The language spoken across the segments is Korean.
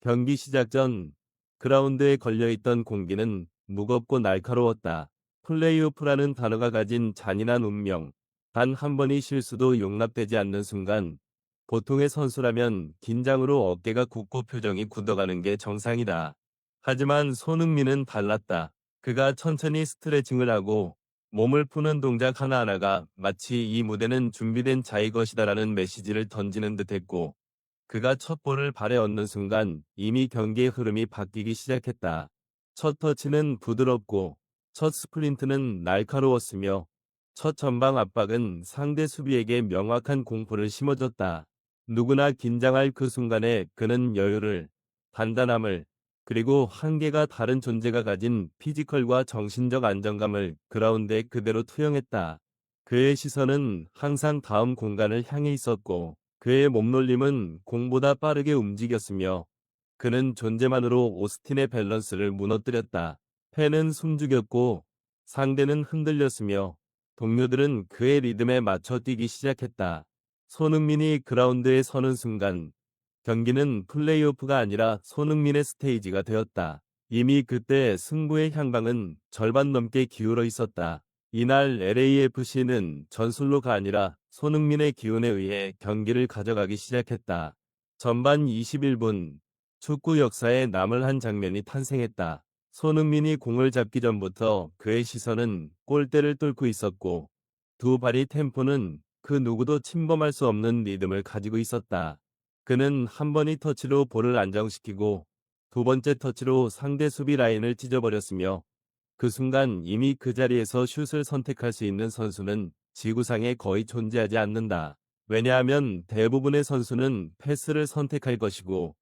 경기 시작 전 그라운드에 걸려있던 공기는 무겁고 날카로웠다. 플레이오프라는 단어가 가진 잔인한 운명, 단 한 번의 실수도 용납되지 않는 순간, 보통의 선수라면 긴장으로 어깨가 굳고 표정이 굳어가는 게 정상이다. 하지만 손흥민은 달랐다. 그가 천천히 스트레칭을 하고 몸을 푸는 동작 하나하나가 마치 이 무대는 준비된 자의 것이다라는 메시지를 던지는 듯했고, 그가 첫 볼을 발에 얻는 순간 이미 경기의 흐름이 바뀌기 시작했다. 첫 터치는 부드럽고 첫 스프린트는 날카로웠으며 첫 전방 압박은 상대 수비에게 명확한 공포를 심어줬다. 누구나 긴장할 그 순간에 그는 여유를, 단단함을, 그리고 한계가 다른 존재가 가진 피지컬과 정신적 안정감을 그라운드에 그대로 투영했다. 그의 시선은 항상 다음 공간을 향해 있었고, 그의 몸놀림은 공보다 빠르게 움직였으며 그는 존재만으로 오스틴의 밸런스를 무너뜨렸다. 팬은 숨죽였고 상대는 흔들렸으며 동료들은 그의 리듬에 맞춰 뛰기 시작했다. 손흥민이 그라운드에 서는 순간 경기는 플레이오프가 아니라 손흥민의 스테이지가 되었다. 이미 그때 승부의 향방은 절반 넘게 기울어 있었다. 이날 LAFC는 전술로가 아니라 손흥민의 기운에 의해 경기를 가져가기 시작했다. 전반 21분, 축구 역사에 남을 한 장면이 탄생했다. 손흥민이 공을 잡기 전부터 그의 시선은 골대를 뚫고 있었고, 두 발의 템포는 그 누구도 침범할 수 없는 리듬을 가지고 있었다. 그는 한 번의 터치로 볼을 안정시키고 두 번째 터치로 상대 수비 라인을 찢어버렸으며 그 순간 이미 그 자리에서 슛을 선택할 수 있는 선수는 지구상에 거의 존재하지 않는다. 왜냐하면 대부분의 선수는 패스를 선택할 것이고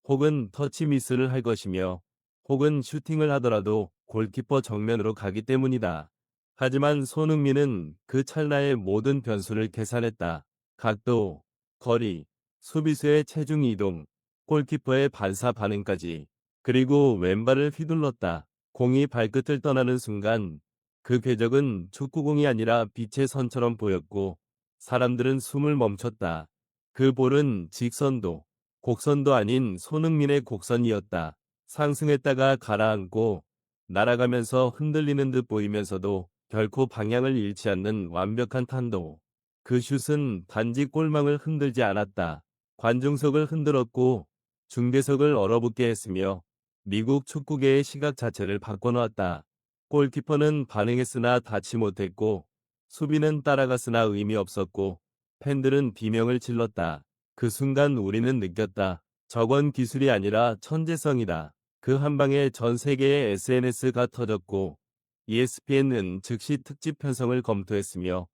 혹은 터치 미스를 할 것이며 혹은 슈팅을 하더라도 골키퍼 정면으로 가기 때문이다. 하지만 손흥민은 그 찰나의 모든 변수를 계산했다. 각도, 거리, 수비수의 체중 이동, 골키퍼의 반사 반응까지. 그리고 왼발을 휘둘렀다. 공이 발끝을 떠나는 순간 그 궤적은 축구공이 아니라 빛의 선처럼 보였고 사람들은 숨을 멈췄다. 그 볼은 직선도, 곡선도 아닌 손흥민의 곡선이었다. 상승했다가 가라앉고 날아가면서 흔들리는 듯 보이면서도 결코 방향을 잃지 않는 완벽한 탄도. 그 슛은 단지 골망을 흔들지 않았다. 관중석을 흔들었고 중계석을 얼어붙게 했으며 미국 축구계의 시각 자체를 바꿔놓았다. 골키퍼는 반응했으나 닿지 못했고 수비는 따라갔으나 의미 없었고 팬들은 비명을 질렀다. 그 순간 우리는 느꼈다. 저건 기술이 아니라 천재성이다. 그 한 방에 전 세계의 SNS가 터졌고 ESPN은 즉시 특집 편성을 검토했으며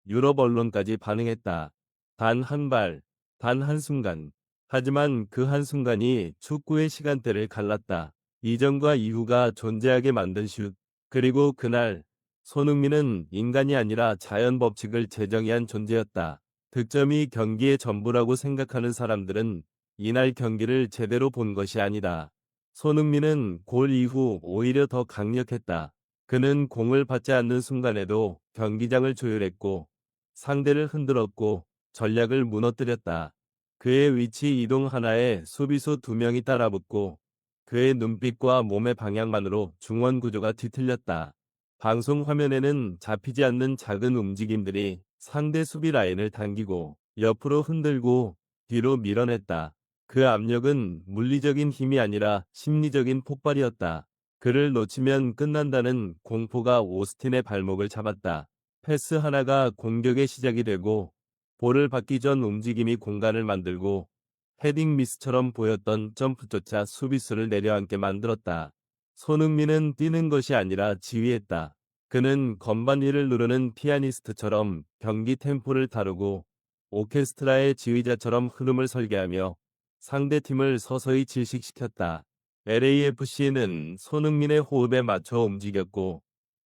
유럽 언론까지 반응했다. 단 한 발, 단 한순간. 하지만 그 한순간이 축구의 시간대를 갈랐다. 이전과 이후가 존재하게 만든 슛. 그리고 그날 손흥민은 인간이 아니라 자연 법칙을 제정한 존재였다. 득점이 경기의 전부라고 생각하는 사람들은 이날 경기를 제대로 본 것이 아니다. 손흥민은 골 이후 오히려 더 강력했다. 그는 공을 받지 않는 순간에도 경기장을 조율했고 상대를 흔들었고 전략을 무너뜨렸다. 그의 위치 이동 하나에 수비수 두 명이 따라붙고 그의 눈빛과 몸의 방향만으로 중원 구조가 뒤틀렸다. 방송 화면에는 잡히지 않는 작은 움직임들이 상대 수비 라인을 당기고 옆으로 흔들고 뒤로 밀어냈다. 그 압력은 물리적인 힘이 아니라 심리적인 폭발이었다. 그를 놓치면 끝난다는 공포가 오스틴의 발목을 잡았다. 패스 하나가 공격의 시작이 되고 볼을 받기 전 움직임이 공간을 만들고 헤딩 미스처럼 보였던 점프조차 수비수를 내려앉게 만들었다. 손흥민은 뛰는 것이 아니라 지휘했다. 그는 건반 위를 누르는 피아니스트처럼 경기 템포를 다루고 오케스트라의 지휘자처럼 흐름을 설계하며 상대팀을 서서히 질식시켰다. LAFC는 손흥민의 호흡에 맞춰 움직였고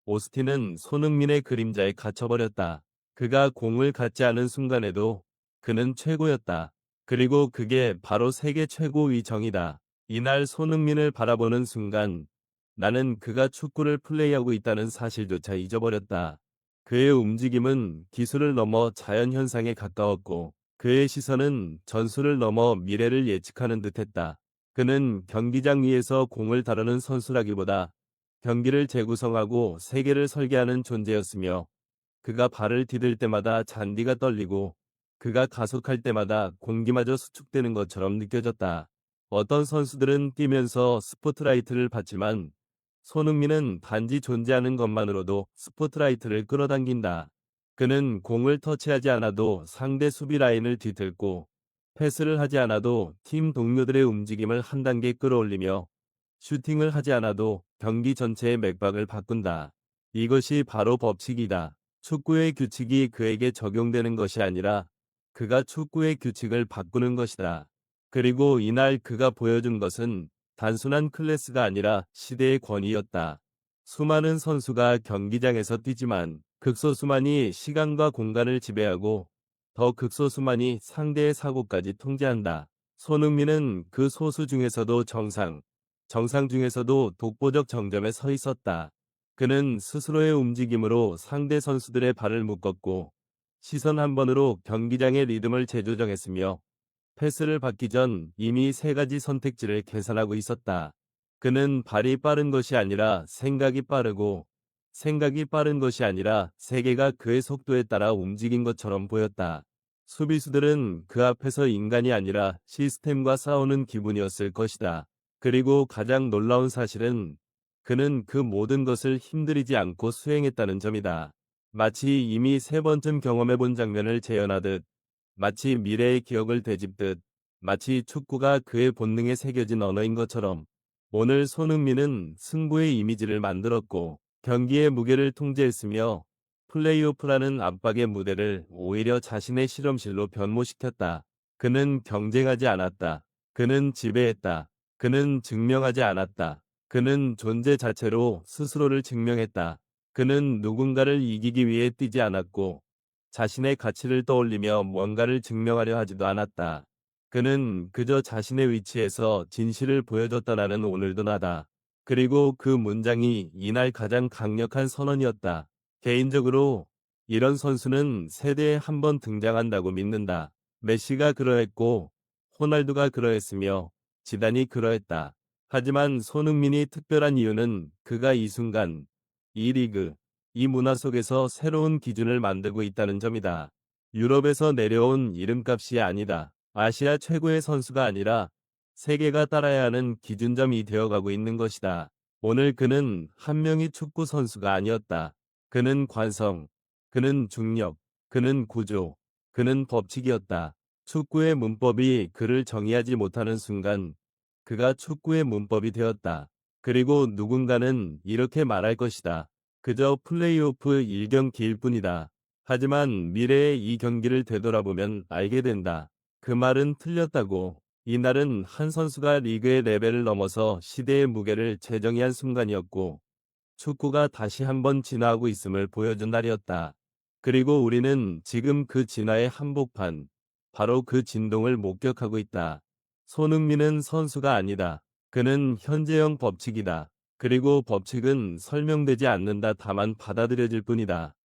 오스틴은 손흥민의 그림자에 갇혀버렸다. 그가 공을 갖지 않은 순간에도 그는 최고였다. 그리고 그게 바로 세계 최고의 정이다. 이날 손흥민을 바라보는 순간 나는 그가 축구를 플레이하고 있다는 사실조차 잊어버렸다. 그의 움직임은 기술을 넘어 자연현상에 가까웠고 그의 시선은 전술을 넘어 미래를 예측하는 듯했다. 그는 경기장 위에서 공을 다루는 선수라기보다 경기를 재구성하고 세계를 설계하는 존재였으며 그가 발을 디딜 때마다 잔디가 떨리고 그가 가속할 때마다 공기마저 수축되는 것처럼 느껴졌다. 어떤 선수들은 뛰면서 스포트라이트를 받지만 손흥민은 단지 존재하는 것만으로도 스포트라이트를 끌어당긴다. 그는 공을 터치하지 않아도 상대 수비 라인을 뒤틀고 패스를 하지 않아도 팀 동료들의 움직임을 한 단계 끌어올리며 슈팅을 하지 않아도 경기 전체의 맥박을 바꾼다. 이것이 바로 법칙이다. 축구의 규칙이 그에게 적용되는 것이 아니라 그가 축구의 규칙을 바꾸는 것이다. 그리고 이날 그가 보여준 것은 단순한 클래스가 아니라 시대의 권위였다. 수많은 선수가 경기장에서 뛰지만 극소수만이 시간과 공간을 지배하고 더 극소수만이 상대의 사고까지 통제한다. 손흥민은 그 소수 중에서도 정상 중에서도 독보적 정점에 서 있었다. 그는 스스로의 움직임으로 상대 선수들의 발을 묶었고 시선 한 번으로 경기장의 리듬을 재조정했으며 패스를 받기 전 이미 세 가지 선택지를 계산하고 있었다. 그는 발이 빠른 것이 아니라 생각이 빠르고 생각이 빠른 것이 아니라 세계가 그의 속도에 따라 움직인 것처럼 보였다. 수비수들은 그 앞에서 인간이 아니라 시스템과 싸우는 기분이었을 것이다. 그리고 가장 놀라운 사실은 그는 그 모든 것을 힘들이지 않고 수행했다는 점이다. 마치 이미 세 번쯤 경험해본 장면을 재현하듯, 마치 미래의 기억을 되짚듯, 마치 축구가 그의 본능에 새겨진 언어인 것처럼 오늘 손흥민은 승부의 이미지를 만들었고 경기의 무게를 통제했으며 플레이오프라는 압박의 무대를 오히려 자신의 실험실로 변모시켰다. 그는 경쟁하지 않았다. 그는 지배했다. 그는 증명하지 않았다. 그는 존재 자체로 스스로를 증명했다. 그는 누군가를 이기기 위해 뛰지 않았고 자신의 가치를 떠올리며 뭔가를 증명하려 하지도 않았다. 그는 그저 자신의 위치에서 진실을 보여줬다라는 오늘도 나다. 그리고 그 문장이 이날 가장 강력한 선언이었다. 개인적으로 이런 선수는 세대에 한 번 등장한다고 믿는다. 메시가 그러했고 호날두가 그러했으며 지단이 그러했다. 하지만 손흥민이 특별한 이유는 그가 이 순간, 이 리그, 이 문화 속에서 새로운 기준을 만들고 있다는 점이다. 유럽에서 내려온 이름값이 아니다. 아시아 최고의 선수가 아니라 세계가 따라야 하는 기준점이 되어가고 있는 것이다. 오늘 그는 한 명의 축구 선수가 아니었다. 그는 관성, 그는 중력, 그는 구조, 그는 법칙이었다. 축구의 문법이 그를 정의하지 못하는 순간 그가 축구의 문법이 되었다. 그리고 누군가는 이렇게 말할 것이다. 그저 플레이오프 1경기일 뿐이다. 하지만 미래의 이 경기를 되돌아보면 알게 된다. 그 말은 틀렸다고. 이날은 한 선수가 리그의 레벨을 넘어서 시대의 무게를 재정의한 순간이었고 축구가 다시 한번 진화하고 있음을 보여준 날이었다. 그리고 우리는 지금 그 진화의 한복판, 바로 그 진동을 목격하고 있다. 손흥민은 선수가 아니다. 그는 현재형 법칙이다. 그리고 법칙은 설명되지 않는다. 다만 받아들여질 뿐이다.